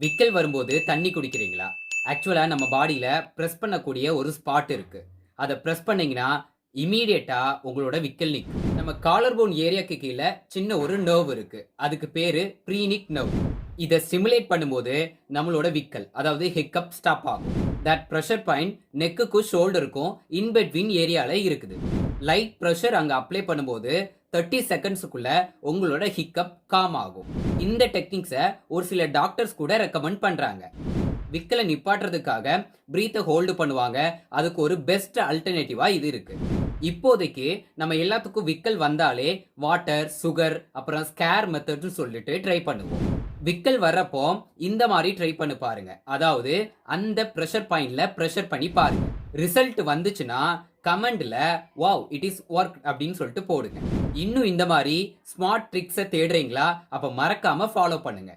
விக்கல் வரும்போது தண்ணி குடிக்கிறீங்களா? ஆக்சுவலா நம்ம பாடியில பிரஸ் பண்ணக்கூடிய ஒரு ஸ்பாட் இருக்கு. அத பிரஸ் பண்ணீங்கன்னா, இம்மீடியட்டா உங்களோட விக்கல் நிக்கும். நம்ம காலர் போன் ஏரியாக்கு கீழ சின்ன ஒரு நர்வ் இருக்கு. அதுக்கு பேரு ப்ரீனிக் நர்வ். இத ஸ்டிமுலேட் பண்ணும்போது நம்மளோட விக்கல், அதாவது ஹிக்கப் ஸ்டாப் ஆகும். தட் பிரஷர் பாயிண்ட் நெக்குக்கும் ஷோல்டருக்கும் இன் பிட்வீன் ஏரியால இருக்குது. லைட் பிரஷர் அங்க அப்ளை பண்ணும்போது 30 செகண்ட்ஸ்க்குள்ள உங்களோட ஹிக்கப் காம் ஆகும். இந்த டெக்னிக்ஸை ஒரு சில டாக்டர்ஸ் கூட ரெக்கமெண்ட் பண்றாங்க. விக்கலை நிப்பாட்டுறதுக்காக பிரீத்தை ஹோல்டு பண்ணுவாங்க. அதுக்கு ஒரு பெஸ்ட் அல்டர்னேட்டிவா இது இருக்கு. இப்போதைக்கு நம்ம எல்லாத்துக்கும் விக்கல் வந்தாலே வாட்டர், சுகர், அப்புறம் ஸ்கேர் மெத்தட்னு சொல்லிட்டு ட்ரை பண்ணுவோம். விக்கல் வர்றப்போ இந்த மாதிரி ட்ரை பண்ணி பாருங்க. அதாவது அந்த பிரஷர் பாயிண்ட்ல பிரஷர் பண்ணி பாருங்க. ரிசல்ட் வந்துச்சுன்னா கமெண்ட்ல வாவ் இட் இஸ் ஒர்க் அப்படின்னு சொல்லிட்டு போடுங்க. இன்னும் இந்த மாதிரி ஸ்மார்ட் ட்ரிக்ஸை தேடுறீங்களா? அப்ப மறக்காம ஃபாலோ பண்ணுங்க.